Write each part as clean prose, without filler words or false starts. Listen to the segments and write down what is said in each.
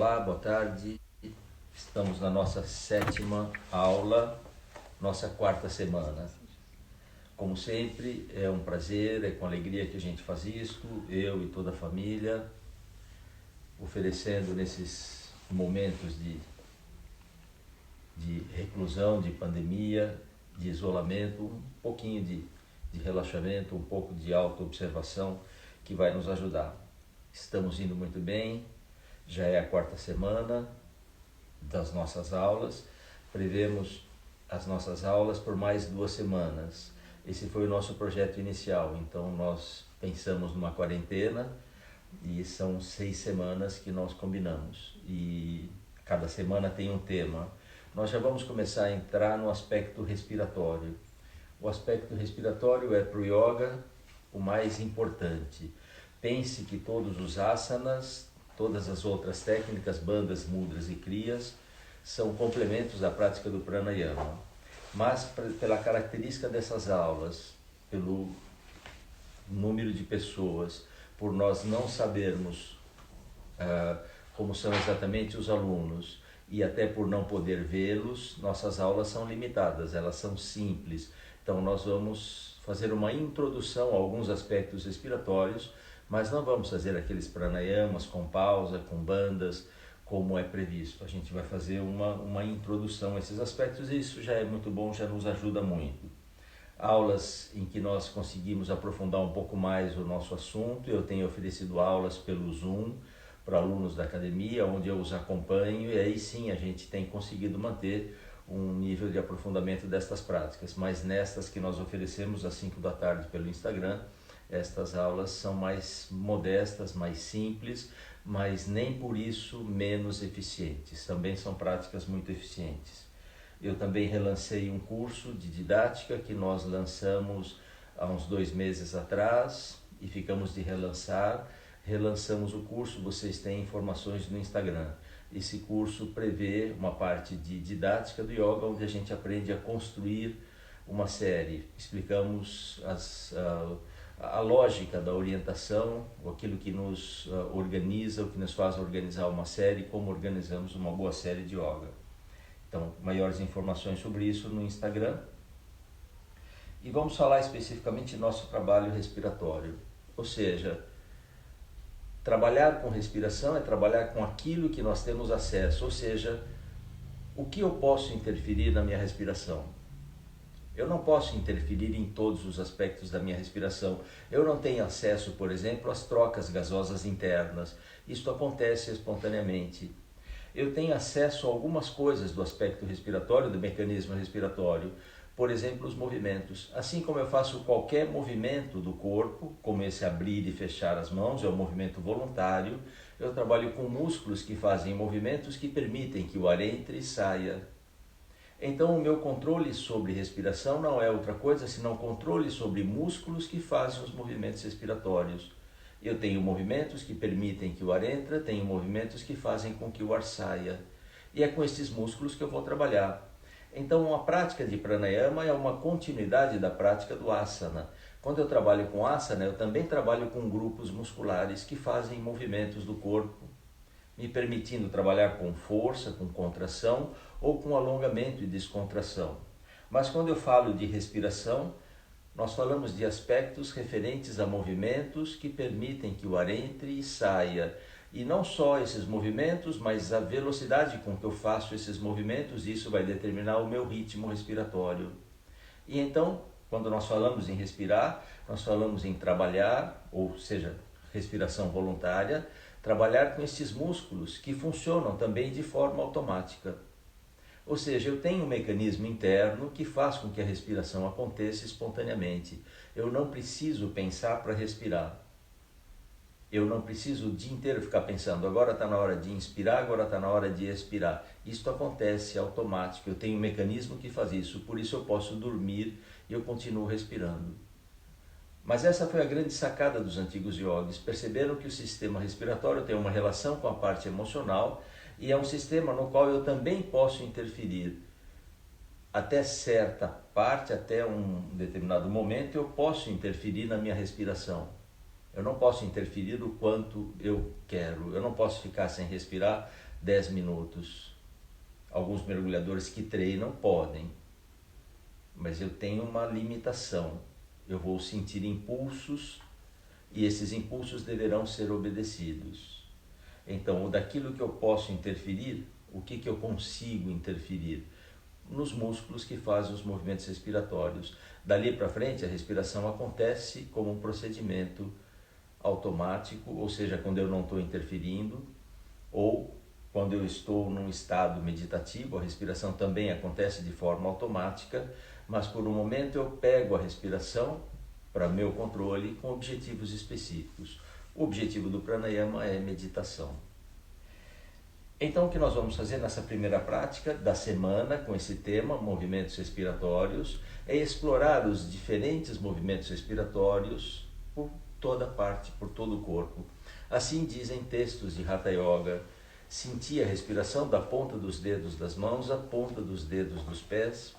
Olá, boa tarde. Estamos na nossa sétima aula, nossa quarta semana. Como sempre, é um prazer, é com alegria que a gente faz isto, eu e toda a família, oferecendo nesses momentos de reclusão, de pandemia, de isolamento, um pouquinho de relaxamento, um pouco de autoobservação que vai nos ajudar. Estamos indo muito bem, já é a quarta semana das nossas aulas, prevemos as nossas aulas por mais 2 semanas. Esse foi o nosso projeto inicial, então nós pensamos numa quarentena e são 6 semanas que nós combinamos e cada semana tem um tema. Nós já vamos começar a entrar no aspecto respiratório. O aspecto respiratório é para o yoga o mais importante. Pense que todos os asanas, todas as outras técnicas, bandhas, mudras e kriyas, são complementos da prática do pranayama. Mas pela característica dessas aulas, pelo número de pessoas, por nós não sabermos como são exatamente os alunos e até por não poder vê-los, nossas aulas são limitadas, elas são simples. Então nós vamos fazer uma introdução a alguns aspectos respiratórios, mas não vamos fazer aqueles pranayamas com pausa, com bandas, como é previsto. A gente vai fazer uma introdução a esses aspectos e isso já é muito bom, já nos ajuda muito. Aulas em que nós conseguimos aprofundar um pouco mais o nosso assunto. Eu tenho oferecido aulas pelo Zoom para alunos da academia, onde eu os acompanho, e aí sim a gente tem conseguido manter um nível de aprofundamento destas práticas. Mas nestas que nós oferecemos às 5 da tarde pelo Instagram, estas aulas são mais modestas, mais simples, mas nem por isso menos eficientes. Também são práticas muito eficientes. Eu também relancei um curso de didática que nós lançamos há uns 2 meses atrás e ficamos de relançar. Relançamos o curso, vocês têm informações no Instagram. Esse curso prevê uma parte de didática do yoga, onde a gente aprende a construir uma série. Explicamos a lógica da orientação, aquilo que nos organiza, o que nos faz organizar uma série, como organizamos uma boa série de yoga. Então, maiores informações sobre isso no Instagram. E vamos falar especificamente do nosso trabalho respiratório. Ou seja, trabalhar com respiração é trabalhar com aquilo que nós temos acesso. Ou seja, o que eu posso interferir na minha respiração? Eu não posso interferir em todos os aspectos da minha respiração. Eu não tenho acesso, por exemplo, às trocas gasosas internas. Isto acontece espontaneamente. Eu tenho acesso a algumas coisas do aspecto respiratório, do mecanismo respiratório, por exemplo, os movimentos. Assim como eu faço qualquer movimento do corpo, como esse abrir e fechar as mãos, é um movimento voluntário, eu trabalho com músculos que fazem movimentos que permitem que o ar entre e saia. Então, o meu controle sobre respiração não é outra coisa senão controle sobre músculos que fazem os movimentos respiratórios. Eu tenho movimentos que permitem que o ar entre, tenho movimentos que fazem com que o ar saia. E é com esses músculos que eu vou trabalhar. Então, a prática de pranayama é uma continuidade da prática do asana. Quando eu trabalho com asana, eu também trabalho com grupos musculares que fazem movimentos do corpo, me permitindo trabalhar com força, com contração ou com alongamento e descontração. Mas quando eu falo de respiração, nós falamos de aspectos referentes a movimentos que permitem que o ar entre e saia. E não só esses movimentos, mas a velocidade com que eu faço esses movimentos, isso vai determinar o meu ritmo respiratório. E então, quando nós falamos em respirar, nós falamos em trabalhar, ou seja, respiração voluntária, trabalhar com esses músculos que funcionam também de forma automática. Ou seja, eu tenho um mecanismo interno que faz com que a respiração aconteça espontaneamente. Eu não preciso pensar para respirar. Eu não preciso o dia inteiro ficar pensando, agora está na hora de inspirar, agora está na hora de expirar. Isto acontece automático, eu tenho um mecanismo que faz isso, por isso eu posso dormir e eu continuo respirando. Mas essa foi a grande sacada dos antigos yogis. Perceberam que o sistema respiratório tem uma relação com a parte emocional e é um sistema no qual eu também posso interferir. Até certa parte, até um determinado momento, eu posso interferir na minha respiração. Eu não posso interferir o quanto eu quero. Eu não posso ficar sem respirar 10 minutos. Alguns mergulhadores que treinam podem, mas eu tenho uma limitação. Eu vou sentir impulsos e esses impulsos deverão ser obedecidos. Então, daquilo que eu posso interferir, o que eu consigo interferir? Nos músculos que fazem os movimentos respiratórios. Dali para frente, a respiração acontece como um procedimento automático, ou seja, quando eu não estou interferindo, ou quando eu estou num estado meditativo, a respiração também acontece de forma automática, mas por um momento eu pego a respiração para meu controle com objetivos específicos. O objetivo do pranayama é meditação. Então, o que nós vamos fazer nessa primeira prática da semana com esse tema, movimentos respiratórios, é explorar os diferentes movimentos respiratórios por toda parte, por todo o corpo. Assim dizem textos de Hatha Yoga: sentir a respiração da ponta dos dedos das mãos à ponta dos dedos dos pés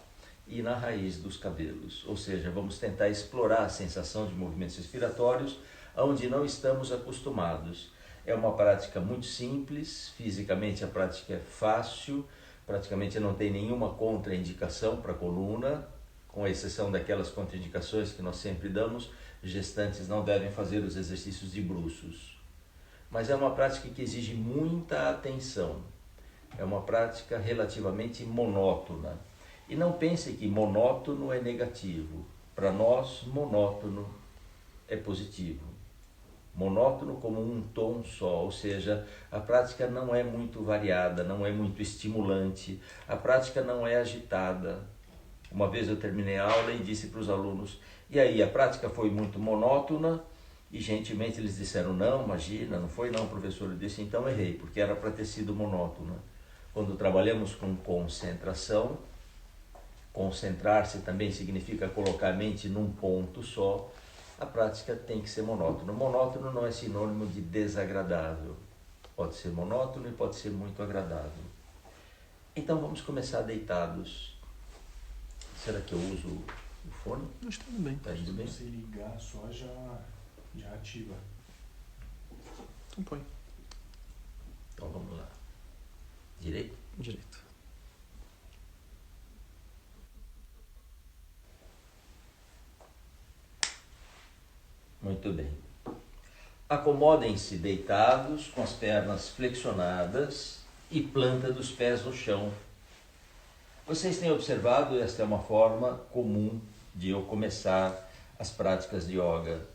e na raiz dos cabelos. Ou seja, vamos tentar explorar a sensação de movimentos respiratórios onde não estamos acostumados. É uma prática muito simples, fisicamente a prática é fácil, praticamente não tem nenhuma contraindicação para a coluna, com exceção daquelas contraindicações que nós sempre damos. Gestantes não devem fazer os exercícios de bruços. Mas é uma prática que exige muita atenção. É uma prática relativamente monótona. E não pense que monótono é negativo. Para nós, monótono é positivo. Monótono como um tom só, ou seja, a prática não é muito variada, não é muito estimulante, a prática não é agitada. Uma vez eu terminei a aula e disse para os alunos: e aí, a prática foi muito monótona? E gentilmente eles disseram: não, imagina, não foi não, professor. Eu disse: então errei, porque era para ter sido monótona. Quando trabalhamos com concentração, concentrar-se também significa colocar a mente num ponto só. A prática tem que ser monótona. Monótono não é sinônimo de desagradável. Pode ser monótono e pode ser muito agradável. Então vamos começar deitados. Será que eu uso o fone? Está tudo bem. Está indo bem? Se ligar só já ativa. Então põe. Então vamos lá. Direito? Direito. Muito bem. Acomodem-se deitados com as pernas flexionadas e planta dos pés no chão. Vocês têm observado, esta é uma forma comum de eu começar as práticas de yoga,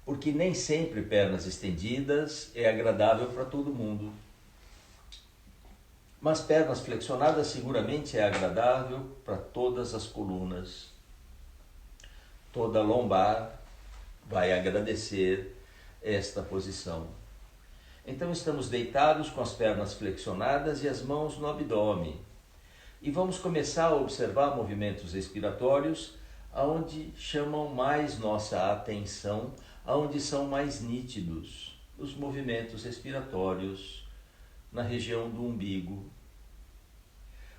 porque nem sempre pernas estendidas é agradável para todo mundo. Mas pernas flexionadas seguramente é agradável para todas as colunas. Toda lombar vai agradecer esta posição. Então estamos deitados com as pernas flexionadas e as mãos no abdômen. E vamos começar a observar movimentos respiratórios aonde chamam mais nossa atenção, aonde são mais nítidos os movimentos respiratórios na região do umbigo.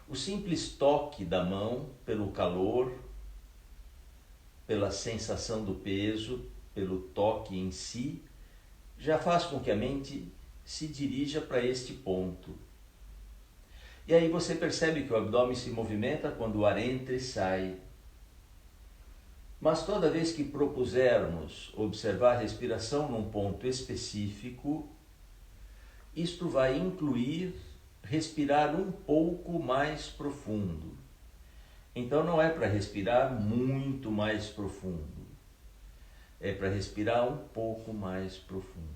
O simples toque da mão pelo calor, pela sensação do peso, pelo toque em si, já faz com que a mente se dirija para este ponto. E aí você percebe que o abdômen se movimenta quando o ar entra e sai. Mas toda vez que propusermos observar a respiração num ponto específico, isto vai incluir respirar um pouco mais profundo. Então não é para respirar muito mais profundo. É para respirar um pouco mais profundo.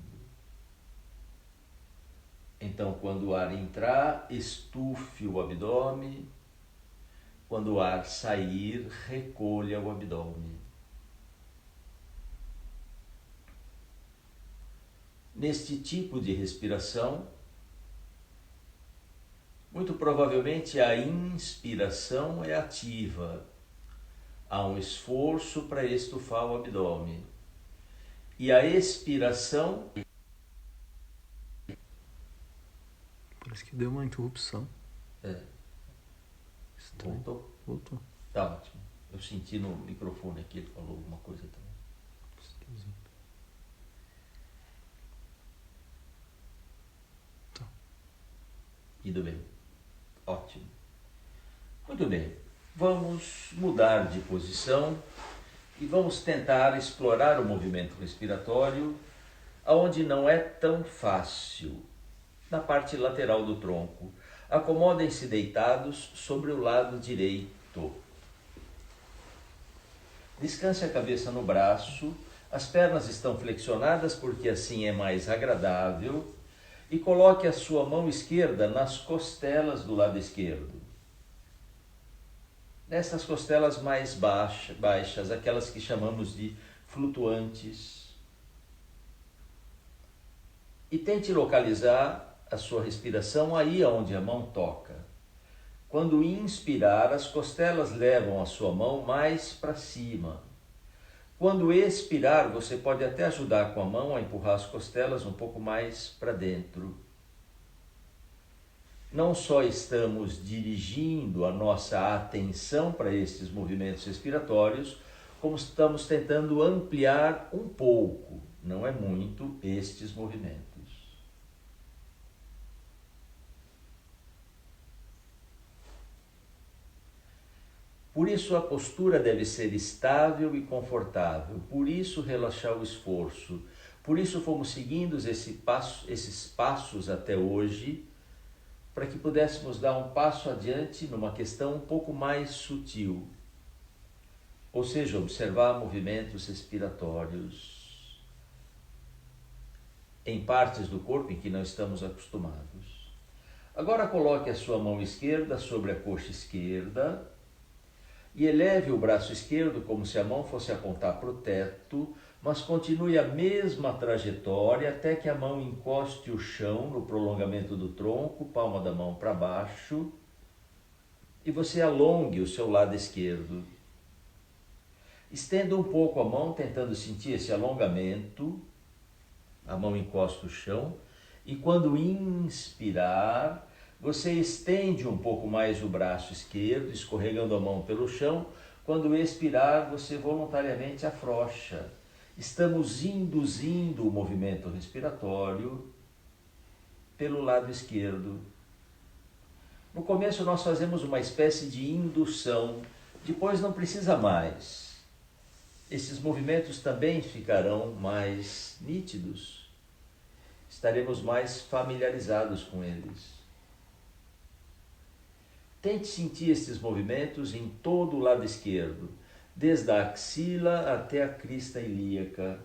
Então, quando o ar entrar, estufe o abdômen. Quando o ar sair, recolha o abdômen. Neste tipo de respiração, muito provavelmente a inspiração é ativa. Há um esforço para estufar o abdômen. E a expiração... Parece que deu uma interrupção. É. Estranho. Voltou. Tá ótimo. Eu senti no microfone aqui, ele falou alguma coisa também. Esquisito. Tá. Ido bem. Ótimo. Muito bem. Vamos mudar de posição e vamos tentar explorar o movimento respiratório aonde não é tão fácil, na parte lateral do tronco. Acomodem-se deitados sobre o lado direito. Descanse a cabeça no braço, as pernas estão flexionadas porque assim é mais agradável, e coloque a sua mão esquerda nas costelas do lado esquerdo. Nessas costelas mais baixas, aquelas que chamamos de flutuantes. E tente localizar a sua respiração aí onde a mão toca. Quando inspirar, as costelas levam a sua mão mais para cima. Quando expirar, você pode até ajudar com a mão a empurrar as costelas um pouco mais para dentro. Não só estamos dirigindo a nossa atenção para estes movimentos respiratórios, como estamos tentando ampliar um pouco, não é muito, estes movimentos. Por isso a postura deve ser estável e confortável, por isso relaxar o esforço, por isso fomos seguindo esses passos até hoje, para que pudéssemos dar um passo adiante numa questão um pouco mais sutil, ou seja, observar movimentos respiratórios em partes do corpo em que não estamos acostumados. Agora coloque a sua mão esquerda sobre a coxa esquerda e eleve o braço esquerdo como se a mão fosse apontar para o teto, mas continue a mesma trajetória até que a mão encoste o chão no prolongamento do tronco, palma da mão para baixo, e você alongue o seu lado esquerdo. Estenda um pouco a mão, tentando sentir esse alongamento, a mão encosta o chão, e quando inspirar, você estende um pouco mais o braço esquerdo, escorregando a mão pelo chão. Quando expirar, você voluntariamente afrouxa. Estamos induzindo o movimento respiratório pelo lado esquerdo. No começo nós fazemos uma espécie de indução, depois não precisa mais. Esses movimentos também ficarão mais nítidos. Estaremos mais familiarizados com eles. Tente sentir esses movimentos em todo o lado esquerdo, desde a axila até a crista ilíaca.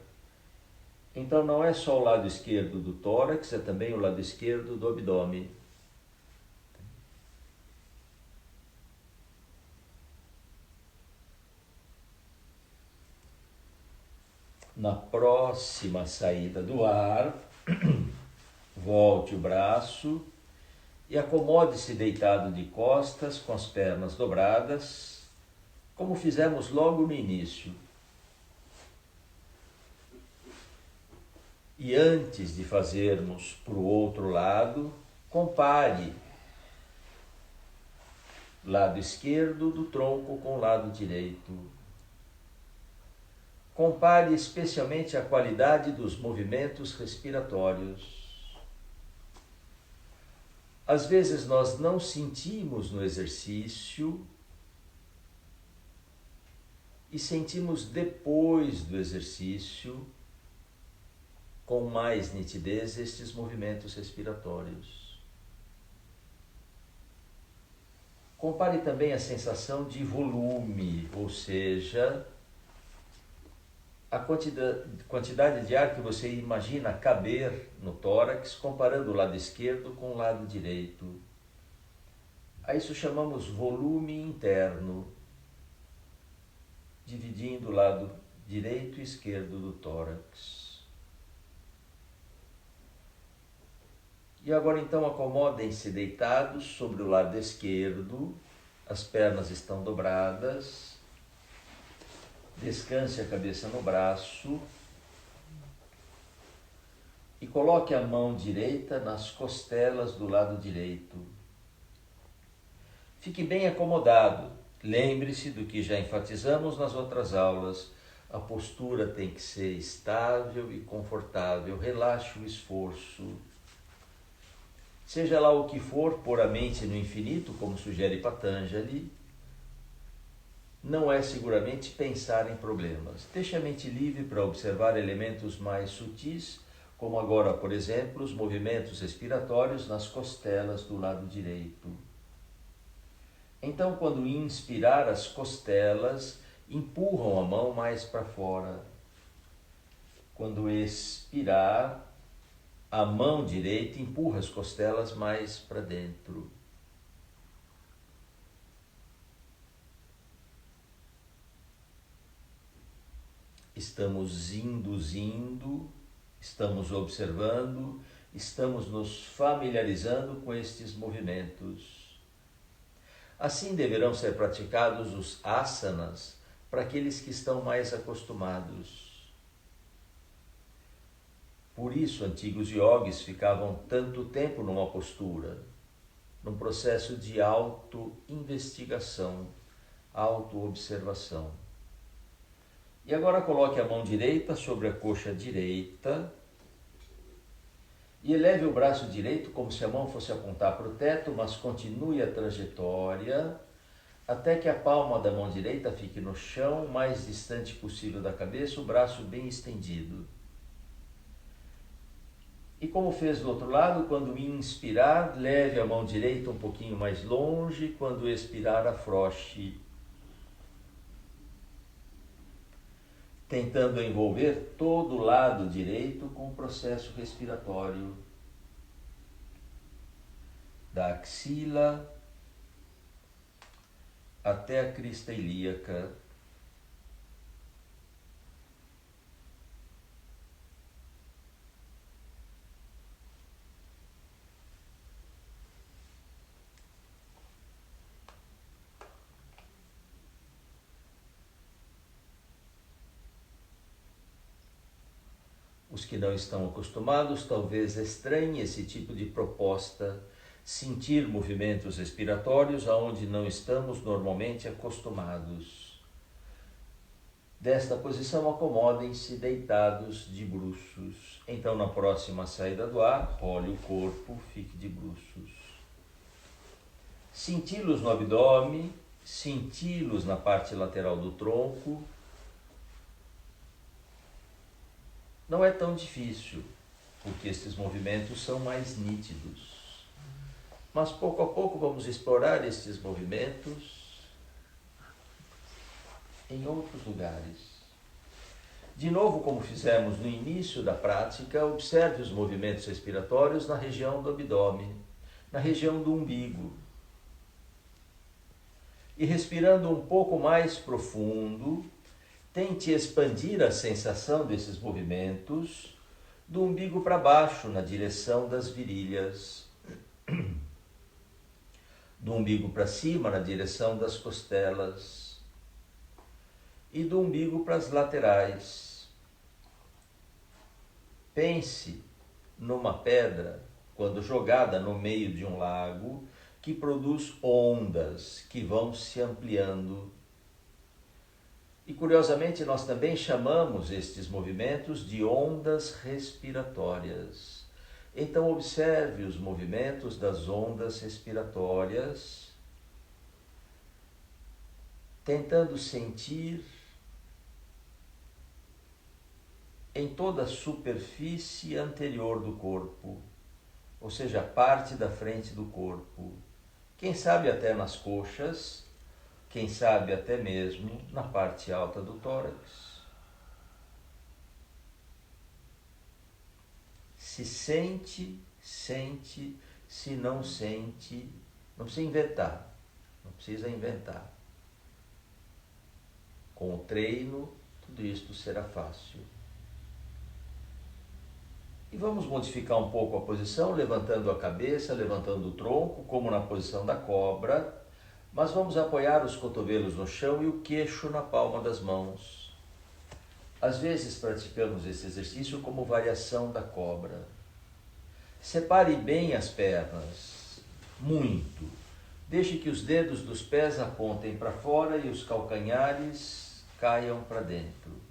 Então não é só o lado esquerdo do tórax, é também o lado esquerdo do abdômen. Na próxima saída do ar, volte o braço e acomode-se deitado de costas com as pernas dobradas, como fizemos logo no início. E antes de fazermos para o outro lado, compare lado esquerdo do tronco com o lado direito. Compare especialmente a qualidade dos movimentos respiratórios. Às vezes nós não sentimos no exercício e sentimos depois do exercício com mais nitidez estes movimentos respiratórios. Compare também a sensação de volume, ou seja, a quantidade de ar que você imagina caber no tórax, comparando o lado esquerdo com o lado direito. A isso chamamos volume interno, dividindo o lado direito e esquerdo do tórax. E agora então acomodem-se deitados sobre o lado esquerdo, as pernas estão dobradas. Descanse a cabeça no braço e coloque a mão direita nas costelas do lado direito. Fique bem acomodado. Lembre-se do que já enfatizamos nas outras aulas. A postura tem que ser estável e confortável. Relaxe o esforço. Seja lá o que for, pôr a mente no infinito, como sugere Patanjali, não é seguramente pensar em problemas. Deixe a mente livre para observar elementos mais sutis, como agora, por exemplo, os movimentos respiratórios nas costelas do lado direito. Então, quando inspirar, as costelas empurram a mão mais para fora. Quando expirar, a mão direita empurra as costelas mais para dentro. Estamos induzindo, estamos observando, estamos nos familiarizando com estes movimentos. Assim deverão ser praticados os asanas para aqueles que estão mais acostumados. Por isso, antigos yogis ficavam tanto tempo numa postura, num processo de auto-investigação, auto-observação. E agora coloque a mão direita sobre a coxa direita e eleve o braço direito como se a mão fosse apontar para o teto, mas continue a trajetória até que a palma da mão direita fique no chão, o mais distante possível da cabeça, o braço bem estendido. E como fez do outro lado, quando inspirar, leve a mão direita um pouquinho mais longe, quando expirar, afrouxe, tentando envolver todo o lado direito com o processo respiratório da axila até a crista ilíaca. Os que não estão acostumados talvez estranhem esse tipo de proposta, sentir movimentos respiratórios aonde não estamos normalmente acostumados. Desta posição, acomodem-se deitados de bruços. Então, na próxima saída do ar, role o corpo, fique de bruços. Senti-los no abdômen, senti-los na parte lateral do tronco. Não é tão difícil, porque estes movimentos são mais nítidos. Mas pouco a pouco vamos explorar estes movimentos em outros lugares. De novo, como fizemos no início da prática, observe os movimentos respiratórios na região do abdômen, na região do umbigo. E respirando um pouco mais profundo, tente expandir a sensação desses movimentos do umbigo para baixo, na direção das virilhas. Do umbigo para cima, na direção das costelas. E do umbigo para as laterais. Pense numa pedra, quando jogada no meio de um lago, que produz ondas que vão se ampliando. E curiosamente nós também chamamos estes movimentos de ondas respiratórias. Então observe os movimentos das ondas respiratórias, tentando sentir em toda a superfície anterior do corpo, ou seja, a parte da frente do corpo. Quem sabe até nas coxas, quem sabe até mesmo na parte alta do tórax. Se sente, sente, se não sente, não precisa inventar, não precisa inventar. Com o treino, tudo isto será fácil. E vamos modificar um pouco a posição, levantando a cabeça, levantando o tronco, como na posição da cobra, mas vamos apoiar os cotovelos no chão e o queixo na palma das mãos. Às vezes praticamos esse exercício como variação da cobra. Separe bem as pernas, muito. Deixe que os dedos dos pés apontem para fora e os calcanhares caiam para dentro.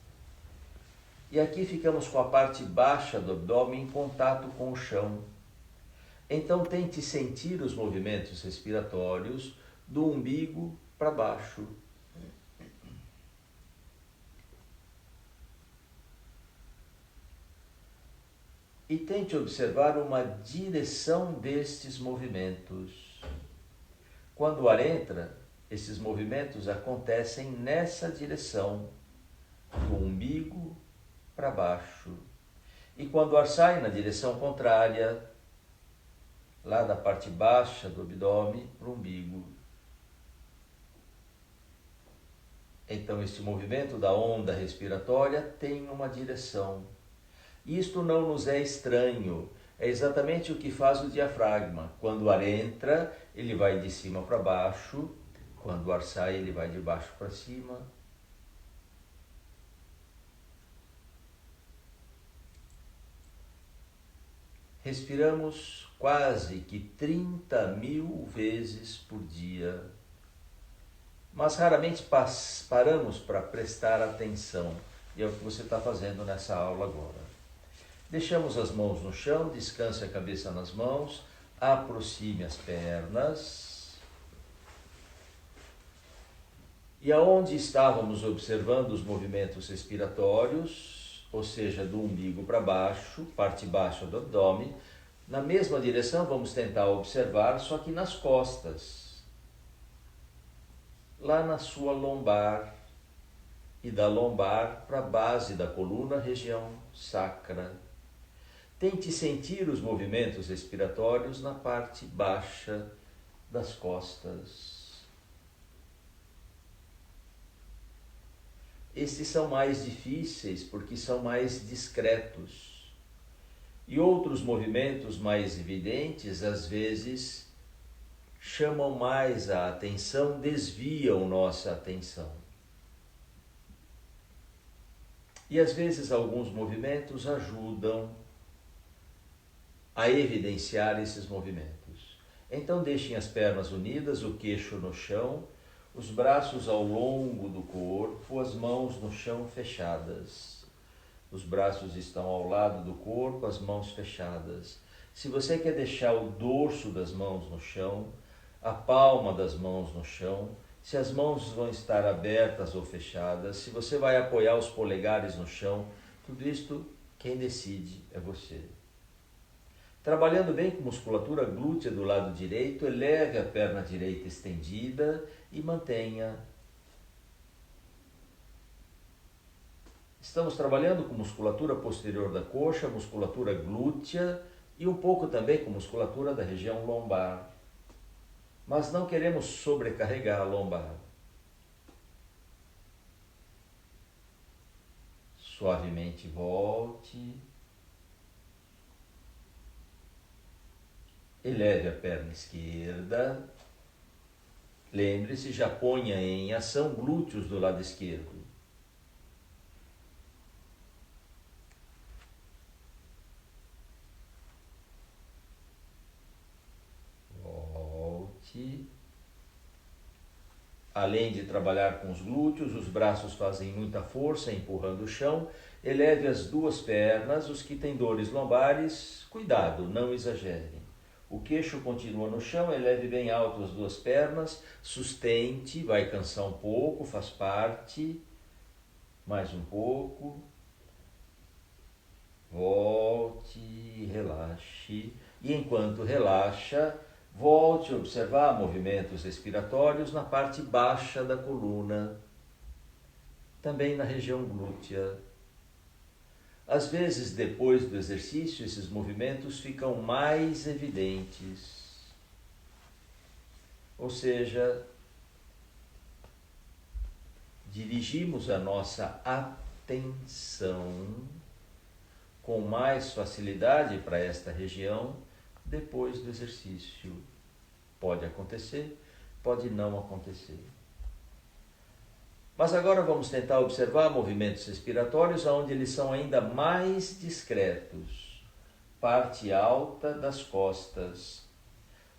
E aqui ficamos com a parte baixa do abdômen em contato com o chão. Então tente sentir os movimentos respiratórios do umbigo para baixo. E tente observar uma direção destes movimentos. Quando o ar entra, esses movimentos acontecem nessa direção, do umbigo para baixo. E quando o ar sai na direção contrária, lá da parte baixa do abdômen para o umbigo. Então, este movimento da onda respiratória tem uma direção. Isto não nos é estranho, é exatamente o que faz o diafragma. Quando o ar entra, ele vai de cima para baixo, quando o ar sai, ele vai de baixo para cima. Respiramos quase que 30.000 vezes por dia, mas raramente paramos para prestar atenção, e é o que você está fazendo nessa aula agora. Deixamos as mãos no chão, descanse a cabeça nas mãos, aproxime as pernas. E aonde estávamos observando os movimentos respiratórios, ou seja, do umbigo para baixo, parte baixa do abdômen, na mesma direção vamos tentar observar, só que nas costas, lá na sua lombar, e da lombar para a base da coluna, região sacra. Tente sentir os movimentos respiratórios na parte baixa das costas. Estes são mais difíceis porque são mais discretos. E outros movimentos mais evidentes, às vezes, chamam mais a atenção, desviam nossa atenção. E às vezes alguns movimentos ajudam a evidenciar esses movimentos. Então deixem as pernas unidas, o queixo no chão, os braços ao longo do corpo, as mãos no chão fechadas. Os braços estão ao lado do corpo, as mãos fechadas. Se você quer deixar o dorso das mãos no chão, a palma das mãos no chão, se as mãos vão estar abertas ou fechadas, se você vai apoiar os polegares no chão, tudo isto quem decide é você. Trabalhando bem com musculatura glútea do lado direito, eleve a perna direita estendida e mantenha. Estamos trabalhando com musculatura posterior da coxa, musculatura glútea e um pouco também com musculatura da região lombar. Mas não queremos sobrecarregar a lombar. Suavemente volte. Eleve a perna esquerda. Lembre-se, já ponha em ação glúteos do lado esquerdo. Volte. Além de trabalhar com os glúteos, os braços fazem muita força empurrando o chão. Eleve as duas pernas, os que têm dores lombares, cuidado, não exagerem. O queixo continua no chão, eleve bem alto as duas pernas, sustente, vai cansar um pouco, faz parte. Mais um pouco. Volte, relaxe. E enquanto relaxa, volte a observar movimentos respiratórios na parte baixa da coluna, também na região glútea. Às vezes, depois do exercício, esses movimentos ficam mais evidentes. Ou seja, dirigimos a nossa atenção com mais facilidade para esta região depois do exercício. Pode acontecer, pode não acontecer. Mas agora vamos tentar observar movimentos respiratórios onde eles são ainda mais discretos. Parte alta das costas,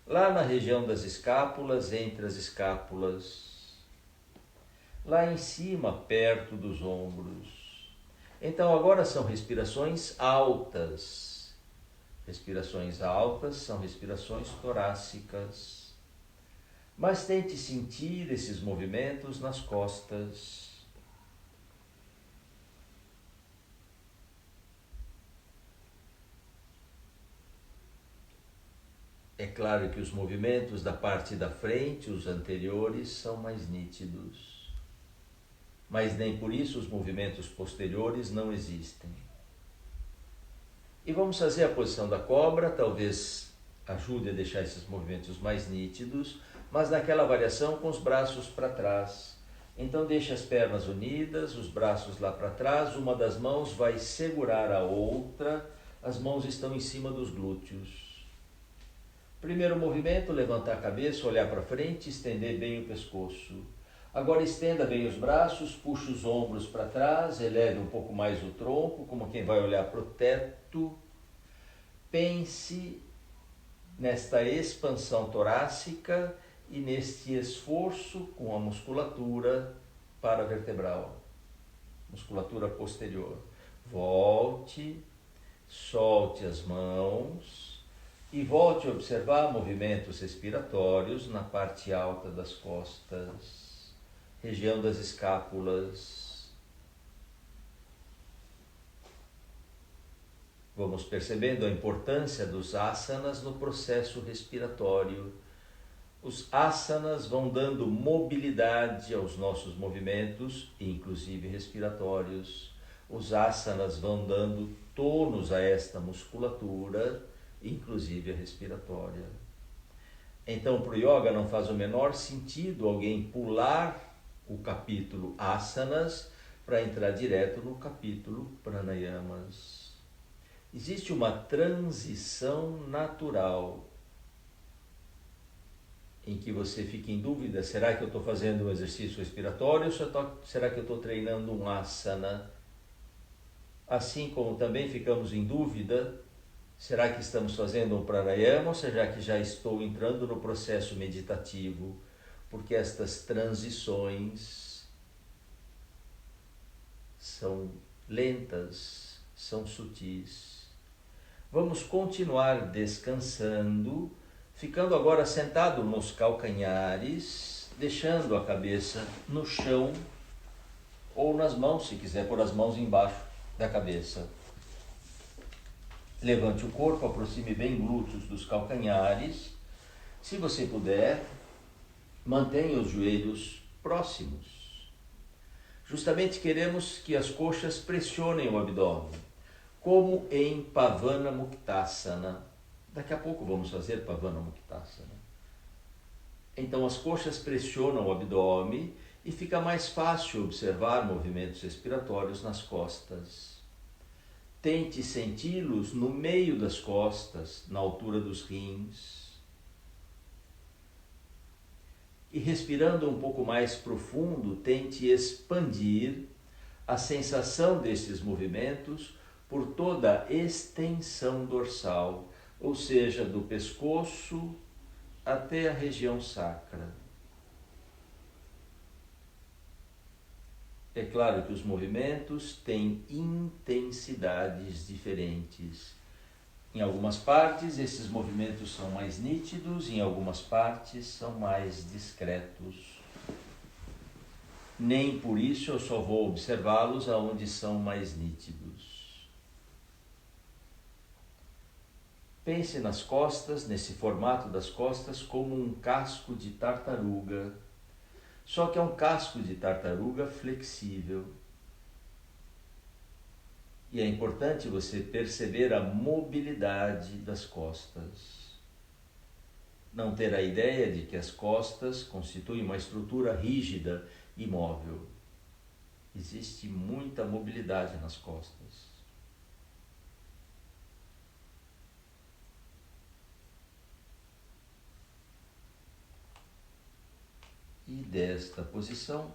lá na região das escápulas, entre as escápulas, lá em cima, perto dos ombros. Então agora são respirações altas, Respirações altas são respirações torácicas. Mas tente sentir esses movimentos nas costas. É claro que os movimentos da parte da frente, os anteriores, são mais nítidos. Mas nem por isso os movimentos posteriores não existem. E vamos fazer a posição da cobra, talvez ajude a deixar esses movimentos mais nítidos, mas naquela variação com os braços para trás. Então deixe as pernas unidas, os braços lá para trás, uma das mãos vai segurar a outra, as mãos estão em cima dos glúteos. Primeiro movimento, levantar a cabeça, olhar para frente, estender bem o pescoço. Agora estenda bem os braços, puxe os ombros para trás, eleve um pouco mais o tronco, como quem vai olhar para o teto. Pense nesta expansão torácica e neste esforço com a musculatura paravertebral, musculatura posterior. Volte, solte as mãos e volte a observar movimentos respiratórios na parte alta das costas, região das escápulas. Vamos percebendo a importância dos asanas no processo respiratório. Os asanas vão dando mobilidade aos nossos movimentos, inclusive respiratórios. Os asanas vão dando tônus a esta musculatura, inclusive a respiratória. Então, para o yoga não faz o menor sentido alguém pular o capítulo asanas para entrar direto no capítulo pranayamas. Existe uma transição natural em que você fica em dúvida, será que eu estou fazendo um exercício respiratório ou será que eu estou treinando um asana? Assim como também ficamos em dúvida, será que estamos fazendo um pranayama ou será que já estou entrando no processo meditativo? Porque estas transições são lentas, são sutis. Vamos continuar descansando, ficando agora sentado nos calcanhares, deixando a cabeça no chão ou nas mãos, se quiser pôr as mãos embaixo da cabeça. Levante o corpo, aproxime bem glúteos dos calcanhares. Se você puder, mantenha os joelhos próximos. Justamente queremos que as coxas pressionem o abdômen, como em Pavana Muktasana. Daqui a pouco vamos fazer Pavana Muktasana. Então as coxas pressionam o abdômen e fica mais fácil observar movimentos respiratórios nas costas. Tente senti-los no meio das costas, na altura dos rins. E respirando um pouco mais profundo, tente expandir a sensação desses movimentos por toda a extensão dorsal, ou seja, do pescoço até a região sacra. É claro que os movimentos têm intensidades diferentes. Em algumas partes, esses movimentos são mais nítidos, em algumas partes são mais discretos. Nem por isso eu só vou observá-los aonde são mais nítidos. Pense nas costas, nesse formato das costas, como um casco de tartaruga. Só que é um casco de tartaruga flexível. E é importante você perceber a mobilidade das costas. Não ter a ideia de que as costas constituem uma estrutura rígida e imóvel. Existe muita mobilidade nas costas. E desta posição,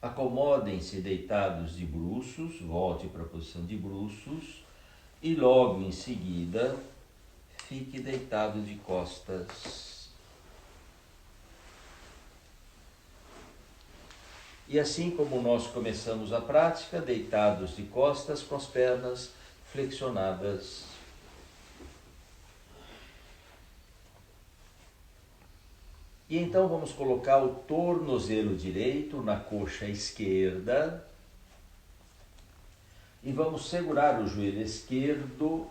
acomodem-se deitados de bruços, volte para a posição de bruços e logo em seguida fique deitado de costas. E assim como nós começamos a prática, deitados de costas com as pernas flexionadas. E então vamos colocar o tornozelo direito na coxa esquerda e vamos segurar o joelho esquerdo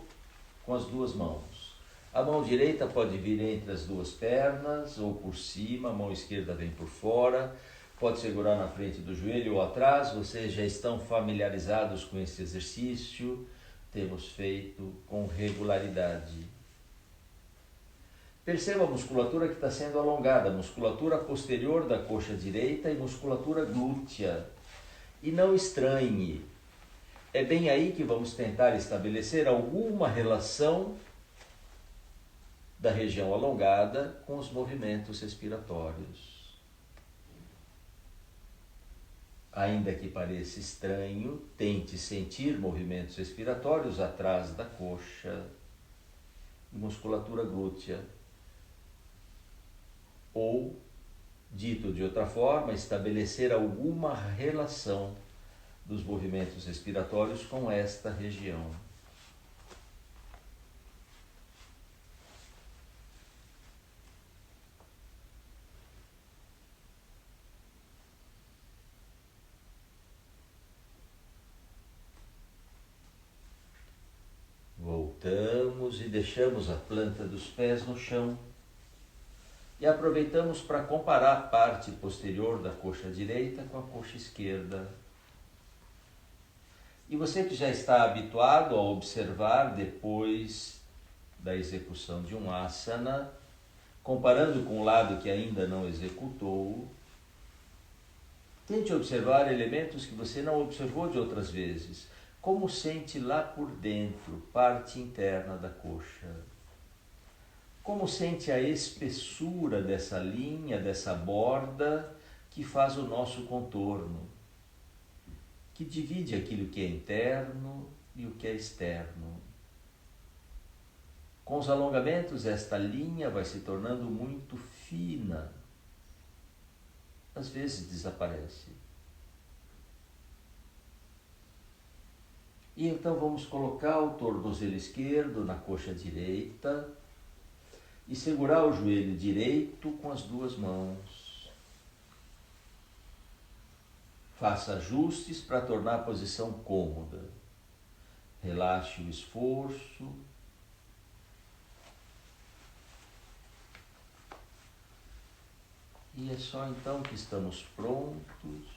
com as duas mãos. A mão direita pode vir entre as duas pernas ou por cima, a mão esquerda vem por fora, pode segurar na frente do joelho ou atrás. Vocês já estão familiarizados com esse exercício, temos feito com regularidade. Perceba a musculatura que está sendo alongada, musculatura posterior da coxa direita e musculatura glútea. E não estranhe, é bem aí que vamos tentar estabelecer alguma relação da região alongada com os movimentos respiratórios. Ainda que pareça estranho, tente sentir movimentos respiratórios atrás da coxa e musculatura glútea. Ou, dito de outra forma, estabelecer alguma relação dos movimentos respiratórios com esta região. Voltamos e deixamos a planta dos pés no chão. E aproveitamos para comparar a parte posterior da coxa direita com a coxa esquerda. E você que já está habituado a observar depois da execução de um asana, comparando com o lado que ainda não executou, tente observar elementos que você não observou de outras vezes. Como sente lá por dentro, parte interna da coxa? Como sente a espessura dessa linha, dessa borda que faz o nosso contorno, que divide aquilo que é interno e o que é externo. Com os alongamentos, esta linha vai se tornando muito fina. Às vezes desaparece. E então vamos colocar o tornozelo esquerdo na coxa direita e segurar o joelho direito com as duas mãos. Faça ajustes para tornar a posição cômoda. Relaxe o esforço. E é só então que estamos prontos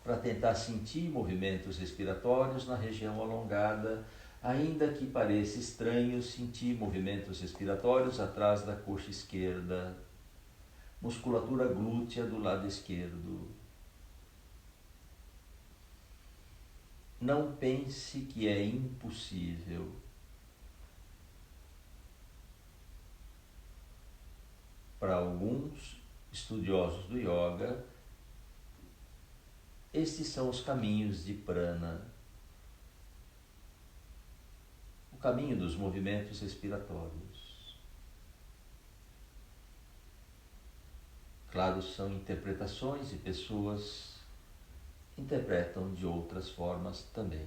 para tentar sentir movimentos respiratórios na região alongada, ainda que pareça estranho sentir movimentos respiratórios atrás da coxa esquerda, musculatura glútea do lado esquerdo. Não pense que é impossível. Para alguns estudiosos do yoga, estes são os caminhos de prana, o caminho dos movimentos respiratórios. Claro, são interpretações e pessoas interpretam de outras formas também.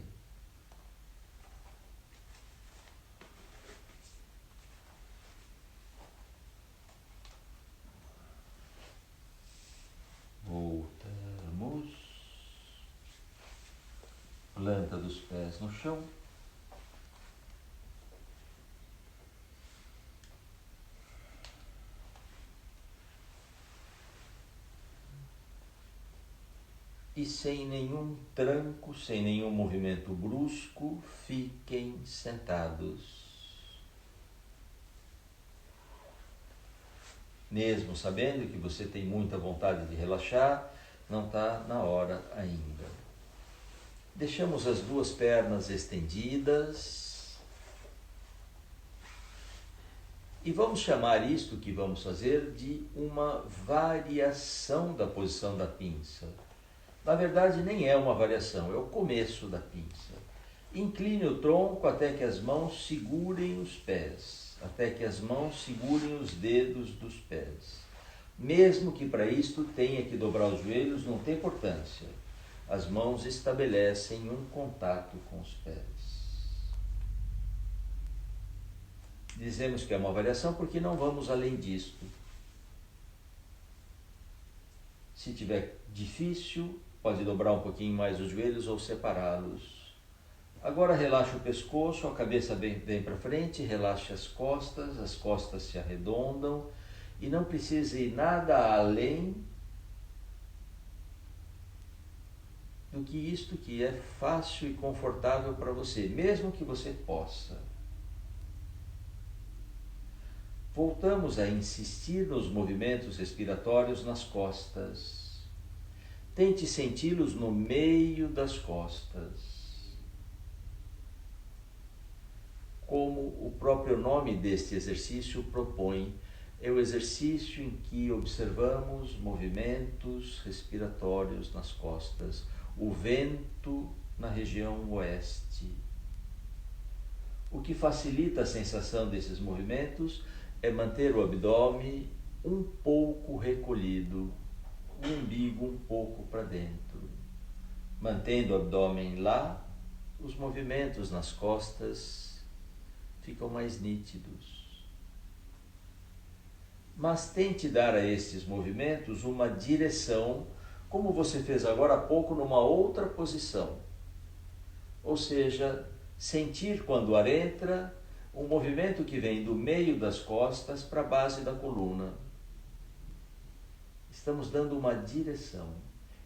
Voltamos. Planta dos pés no chão. E sem nenhum tranco, sem nenhum movimento brusco, fiquem sentados. Mesmo sabendo que você tem muita vontade de relaxar, não está na hora ainda. Deixamos as duas pernas estendidas. E vamos chamar isto que vamos fazer de uma variação da posição da pinça. Na verdade, nem é uma variação, é o começo da pinça. Incline o tronco até que as mãos segurem os pés, até que as mãos segurem os dedos dos pés. Mesmo que para isto tenha que dobrar os joelhos, não tem importância. As mãos estabelecem um contato com os pés. Dizemos que é uma variação porque não vamos além disto. Se tiver difícil, pode dobrar um pouquinho mais os joelhos ou separá-los. Agora relaxa o pescoço, a cabeça bem para frente, relaxa as costas se arredondam e não precisa ir nada além do que isto que é fácil e confortável para você, mesmo que você possa. Voltamos a insistir nos movimentos respiratórios nas costas. Tente senti-los no meio das costas. Como o próprio nome deste exercício propõe, é o exercício em que observamos movimentos respiratórios nas costas, o vento na região oeste. O que facilita a sensação desses movimentos é manter o abdômen um pouco recolhido, o umbigo um pouco para dentro. Mantendo o abdômen lá, os movimentos nas costas ficam mais nítidos. Mas tente dar a estes movimentos uma direção, como você fez agora há pouco numa outra posição. Ou seja, sentir quando o ar entra, um movimento que vem do meio das costas para a base da coluna. Estamos dando uma direção.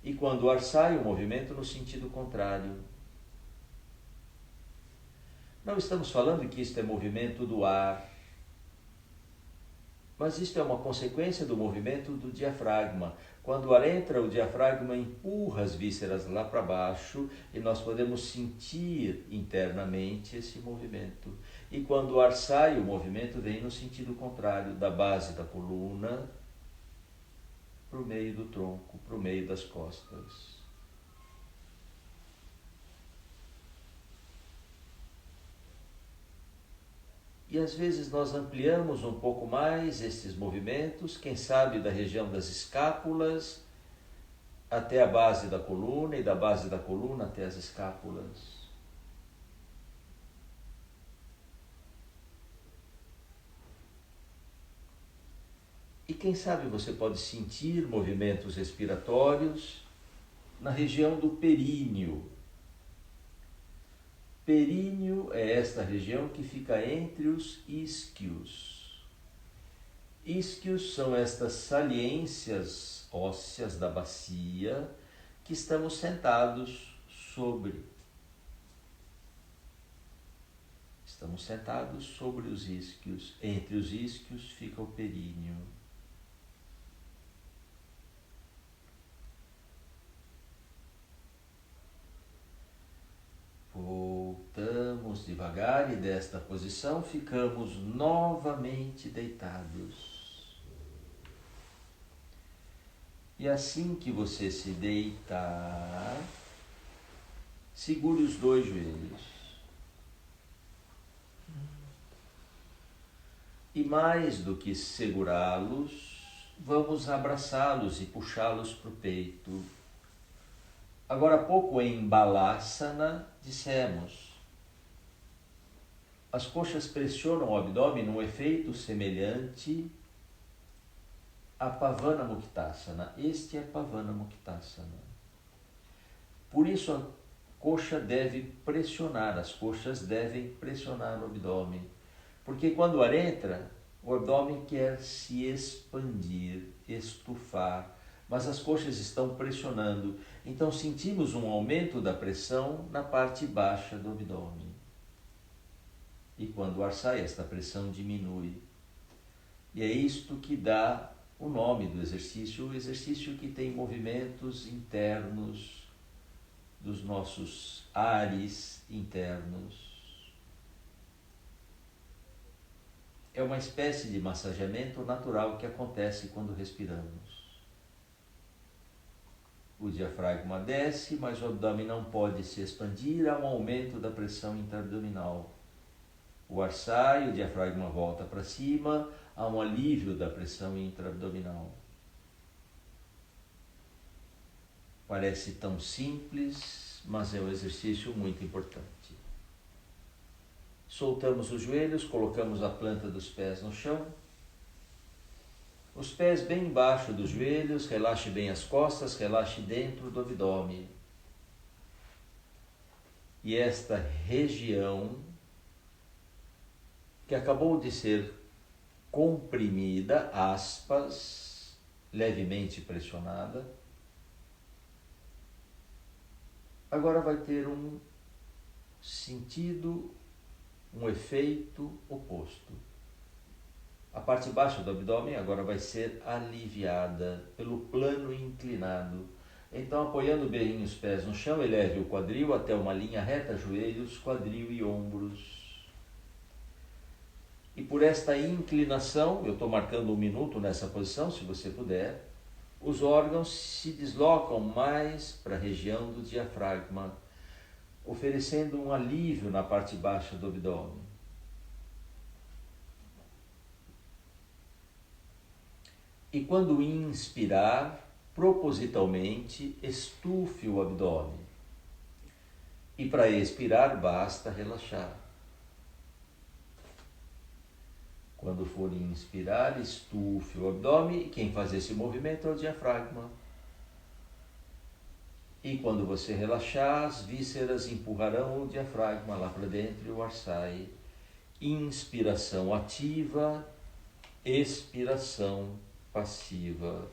E quando o ar sai, o movimento no sentido contrário. Não estamos falando que isto é movimento do ar, mas isto é uma consequência do movimento do diafragma. Quando o ar entra, o diafragma empurra as vísceras lá para baixo e nós podemos sentir internamente esse movimento. E quando o ar sai, o movimento vem no sentido contrário, da base da coluna para o meio do tronco, para o meio das costas. E às vezes nós ampliamos um pouco mais esses movimentos, quem sabe da região das escápulas até a base da coluna e da base da coluna até as escápulas. E quem sabe você pode sentir movimentos respiratórios na região do períneo. Períneo é esta região que fica entre os isquios. Isquios são estas saliências ósseas da bacia que estamos sentados sobre. Estamos sentados sobre os isquios. Entre os isquios fica o períneo. Voltamos devagar e desta posição ficamos novamente deitados. E assim que você se deitar, segure os dois joelhos. E mais do que segurá-los, vamos abraçá-los e puxá-los para o peito. Agora há pouco em Balasana dissemos, as coxas pressionam o abdômen num efeito semelhante a Pavana Muktasana. Este é Pavana Muktasana. Por isso a coxa deve pressionar, as coxas devem pressionar o abdômen. Porque quando o ar entra, o abdômen quer se expandir, estufar, mas as coxas estão pressionando. Então sentimos um aumento da pressão na parte baixa do abdômen. E quando o ar sai, esta pressão diminui. E é isto que dá o nome do exercício, o exercício que tem movimentos internos dos nossos ares internos. É uma espécie de massageamento natural que acontece quando respiramos. O diafragma desce, mas o abdômen não pode se expandir, há um aumento da pressão intra-abdominal. O ar sai, o diafragma volta para cima, há um alívio da pressão intra-abdominal. Parece tão simples, mas é um exercício muito importante. Soltamos os joelhos, colocamos a planta dos pés no chão. Os pés bem embaixo dos joelhos, relaxe bem as costas, relaxe dentro do abdômen. E esta região que acabou de ser comprimida, aspas, levemente pressionada, agora vai ter um sentido, um efeito oposto. A parte baixa do abdômen agora vai ser aliviada pelo plano inclinado. Então, apoiando bem os pés no chão, eleve o quadril até uma linha reta, joelhos, quadril e ombros. E por esta inclinação, eu estou marcando 1 minuto nessa posição, se você puder, os órgãos se deslocam mais para a região do diafragma, oferecendo um alívio na parte baixa do abdômen. E quando inspirar, propositalmente estufe o abdômen. E para expirar, basta relaxar. Quando for inspirar, estufe o abdômen, e quem faz esse movimento é o diafragma. E quando você relaxar, as vísceras empurrarão o diafragma lá para dentro e o ar sai. Inspiração ativa, expiração passiva.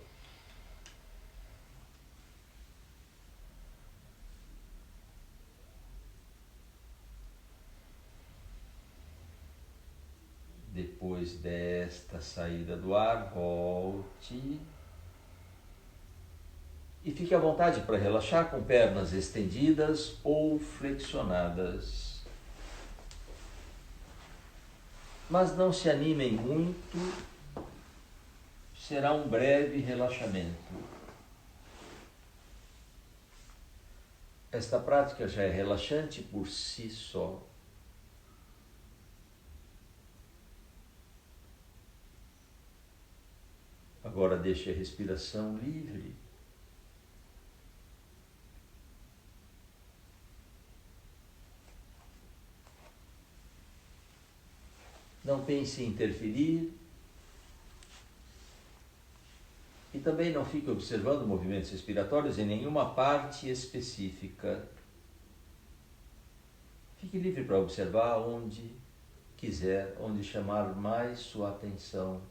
Depois desta saída do ar, volte. E fique à vontade para relaxar com pernas estendidas ou flexionadas. Mas não se animem muito, será um breve relaxamento. Esta prática já é relaxante por si só. Agora deixe a respiração livre. Não pense em interferir. E também não fique observando movimentos respiratórios em nenhuma parte específica. Fique livre para observar onde quiser, onde chamar mais sua atenção.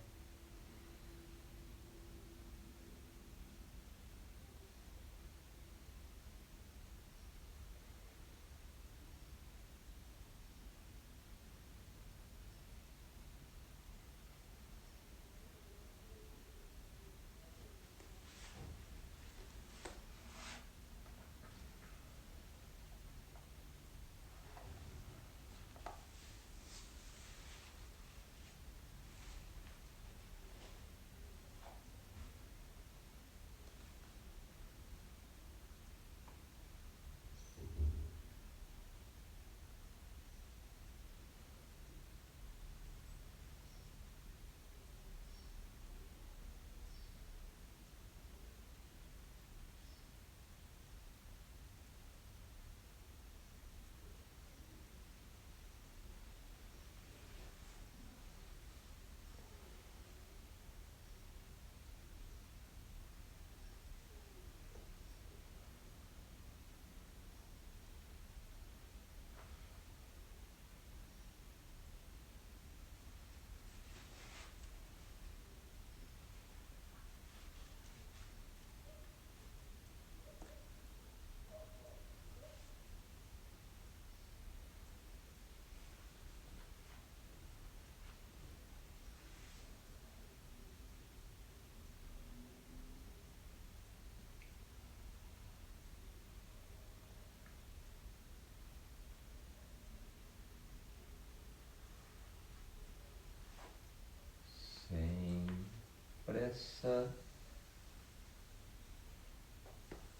Pressa,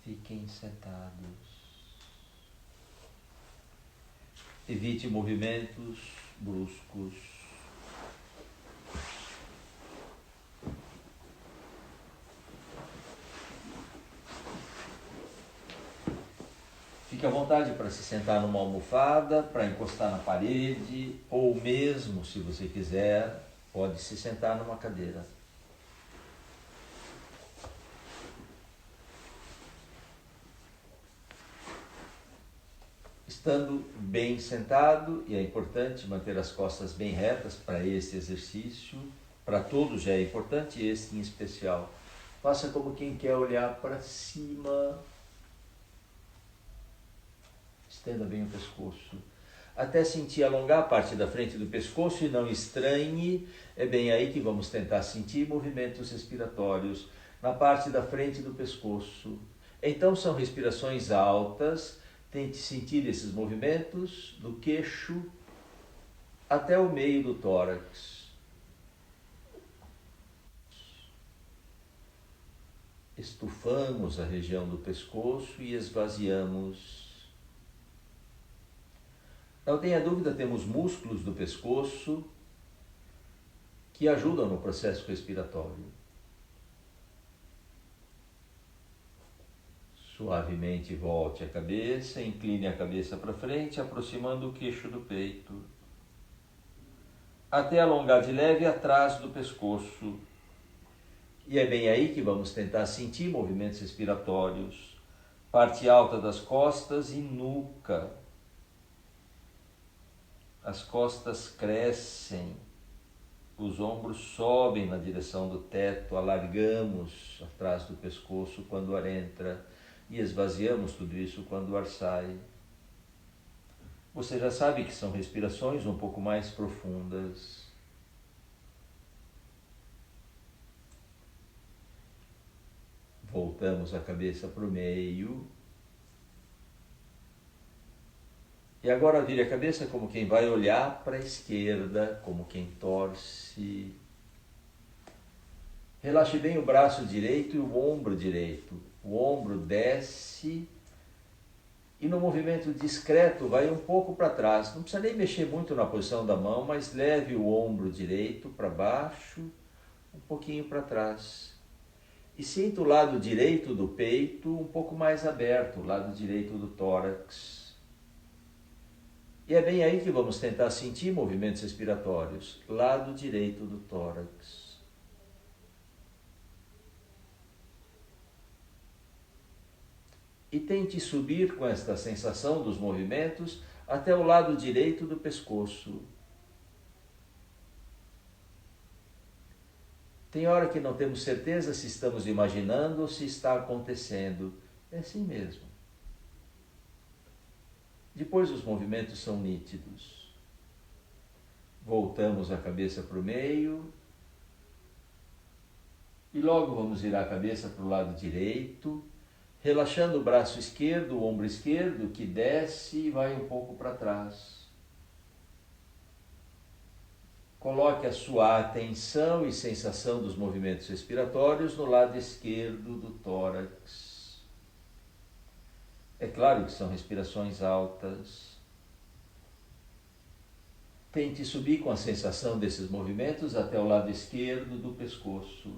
fiquem sentados. Evite movimentos bruscos. Fique à vontade para se sentar numa almofada, para encostar na parede, ou mesmo, se você quiser, pode se sentar numa cadeira. Estando bem sentado, e é importante manter as costas bem retas para este exercício, para todos já é importante, este em especial. Faça como quem quer olhar para cima. Estenda bem o pescoço, até sentir alongar a parte da frente do pescoço e não estranhe. É bem aí que vamos tentar sentir movimentos respiratórios na parte da frente do pescoço. Então são respirações altas, tente sentir esses movimentos do queixo até o meio do tórax. Estufamos a região do pescoço e esvaziamos. Não tenha dúvida, temos músculos do pescoço que ajudam no processo respiratório. Suavemente volte a cabeça, incline a cabeça para frente, aproximando o queixo do peito, até alongar de leve atrás do pescoço. E é bem aí que vamos tentar sentir movimentos respiratórios, parte alta das costas e nuca. As costas crescem, os ombros sobem na direção do teto, alargamos atrás do pescoço quando o ar entra e esvaziamos tudo isso quando o ar sai. Você já sabe que são respirações um pouco mais profundas. Voltamos a cabeça para o meio. E agora vire a cabeça como quem vai olhar para a esquerda, como quem torce. Relaxe bem o braço direito e o ombro direito. O ombro desce e no movimento discreto vai um pouco para trás. Não precisa nem mexer muito na posição da mão, mas leve o ombro direito para baixo, um pouquinho para trás. E sinta o lado direito do peito um pouco mais aberto, o lado direito do tórax. E é bem aí que vamos tentar sentir movimentos respiratórios, lado direito do tórax. E tente subir com esta sensação dos movimentos até o lado direito do pescoço. Tem hora que não temos certeza se estamos imaginando ou se está acontecendo. É assim mesmo. Depois os movimentos são nítidos. Voltamos a cabeça para o meio. E logo vamos virar a cabeça para o lado direito, relaxando o braço esquerdo, o ombro esquerdo, que desce e vai um pouco para trás. Coloque a sua atenção e sensação dos movimentos respiratórios no lado esquerdo do tórax. É claro que são respirações altas. Tente subir com a sensação desses movimentos até o lado esquerdo do pescoço.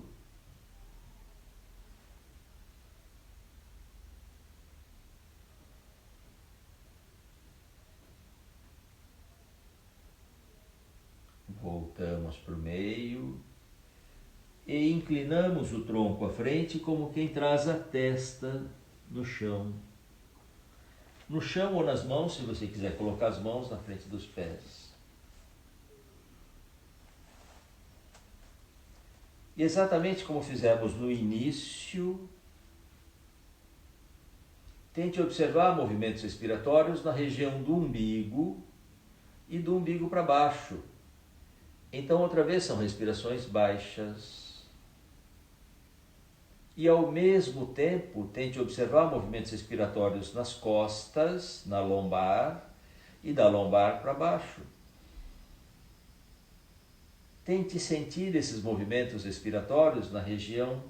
Voltamos para o meio e inclinamos o tronco à frente como quem traz a testa no chão. No chão ou nas mãos, se você quiser colocar as mãos na frente dos pés. E exatamente como fizemos no início, tente observar movimentos respiratórios na região do umbigo e do umbigo para baixo. Então, outra vez, são respirações baixas. E, ao mesmo tempo, tente observar movimentos respiratórios nas costas, na lombar e da lombar para baixo. Tente sentir esses movimentos respiratórios na região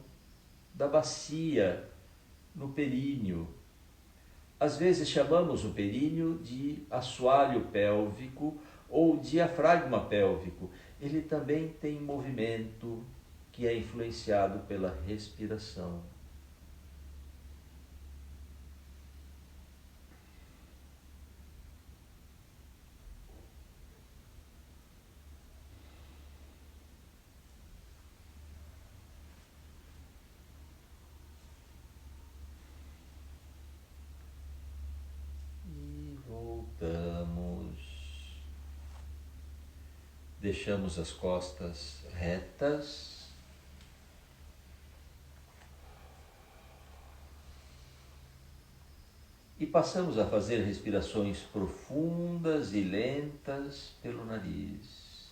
da bacia, no períneo. Às vezes chamamos o períneo de assoalho pélvico ou diafragma pélvico. Ele também tem movimento que é influenciado pela respiração. deixamos as costas retas. E passamos a fazer respirações profundas e lentas pelo nariz.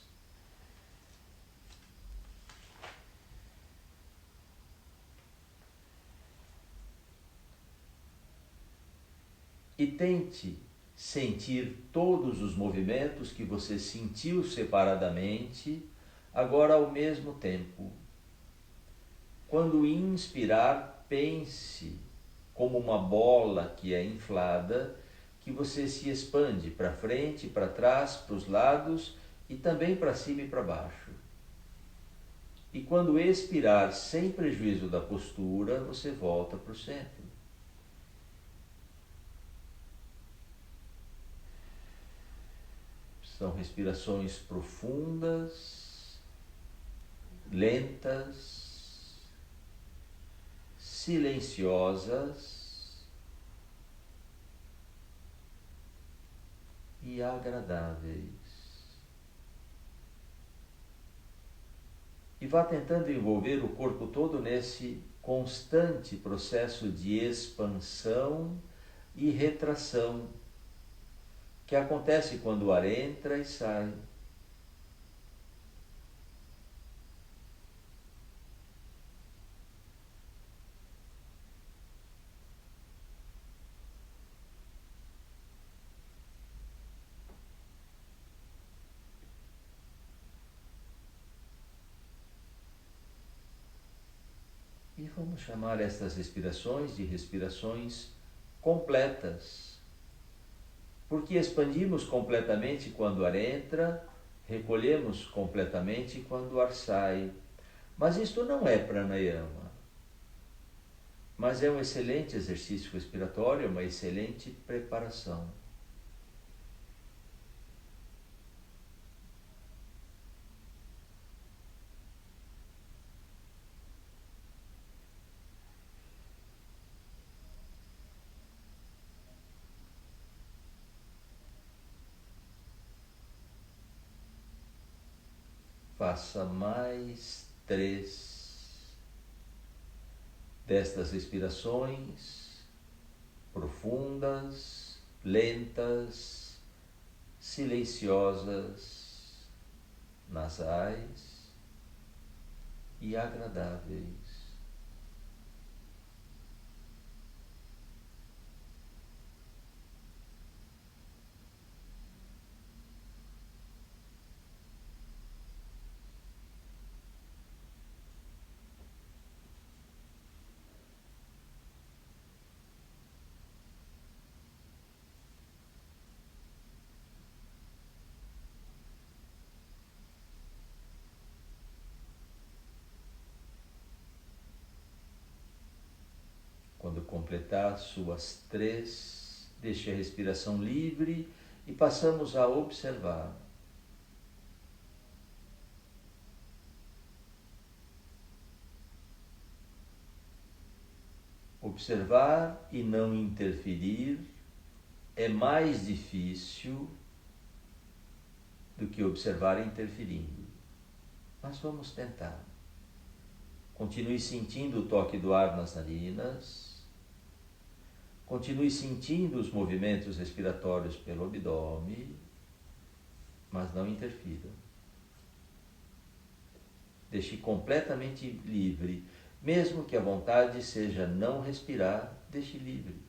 E tente sentir todos os movimentos que você sentiu separadamente, agora ao mesmo tempo. Quando inspirar, pense como uma bola que é inflada, que você se expande para frente, para trás, para os lados e também para cima e para baixo. E quando expirar, sem prejuízo da postura, você volta para o centro. São respirações profundas, lentas, silenciosas e agradáveis. E vá tentando envolver o corpo todo nesse constante processo de expansão e retração que acontece quando o ar entra e sai. E vamos chamar estas respirações de respirações completas, porque expandimos completamente quando o ar entra, recolhemos completamente quando o ar sai. Mas isto não é pranayama, mas é um excelente exercício respiratório, uma excelente preparação. Faça mais 3 destas respirações profundas, lentas, silenciosas, nasais e agradáveis. Quando completar suas 3, deixe a respiração livre e passamos a observar. Observar e não interferir é mais difícil do que observar interferindo. Mas vamos tentar. Continue sentindo o toque do ar nas narinas. Continue sentindo os movimentos respiratórios pelo abdômen, mas não interfira. Deixe completamente livre. Mesmo que a vontade seja não respirar, deixe livre.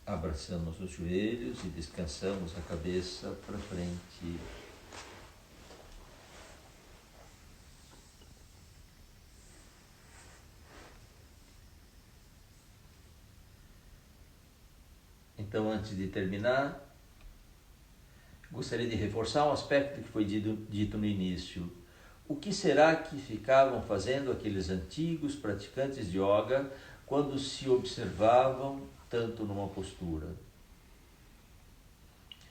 Abraçamos os joelhos e descansamos a cabeça para frente. Então, antes de terminar, gostaria de reforçar um aspecto que foi dito no início. O que será que ficavam fazendo aqueles antigos praticantes de yoga quando se observavam tanto numa postura?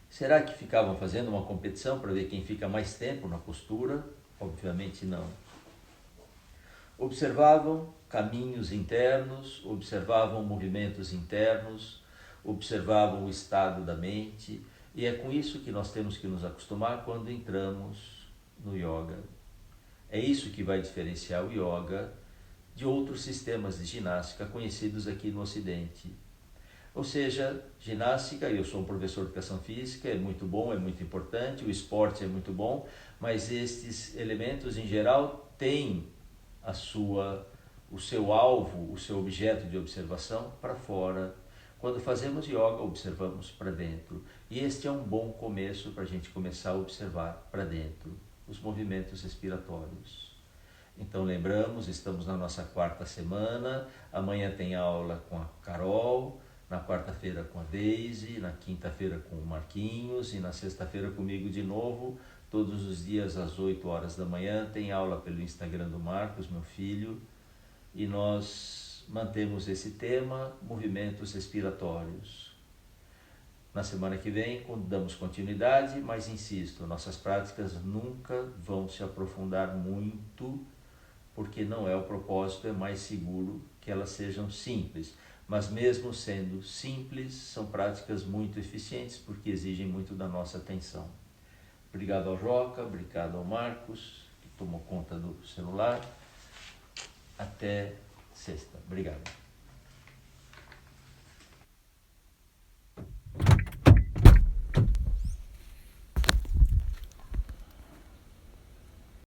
Será que ficavam fazendo uma competição para ver quem fica mais tempo na postura? Obviamente não. Observavam caminhos internos, observavam movimentos internos, observavam o estado da mente, e é com isso que nós temos que nos acostumar quando entramos no yoga. É isso que vai diferenciar o yoga de outros sistemas de ginástica conhecidos aqui no Ocidente. Ou seja, ginástica, eu sou um professor de educação física, é muito bom, é muito importante, o esporte é muito bom, mas estes elementos em geral têm o seu alvo, o seu objeto de observação para fora. Quando fazemos yoga, observamos para dentro. E este é um bom começo para a gente começar a observar para dentro os movimentos respiratórios. Então lembramos, estamos na nossa 4ª semana, amanhã tem aula com a Carol, na quarta-feira com a Daisy, na quinta-feira com o Marquinhos e na sexta-feira comigo de novo. Todos os dias às 8 horas da manhã tem aula pelo Instagram do Marcos, meu filho, e nós mantemos esse tema, movimentos respiratórios. Na semana que vem damos continuidade, mas insisto, nossas práticas nunca vão se aprofundar muito, porque não é o propósito, é mais seguro que elas sejam simples. Mas mesmo sendo simples, são práticas muito eficientes, porque exigem muito da nossa atenção. Obrigado ao Joca, obrigado ao Marcos, que tomou conta do celular. Até sexta. Obrigado.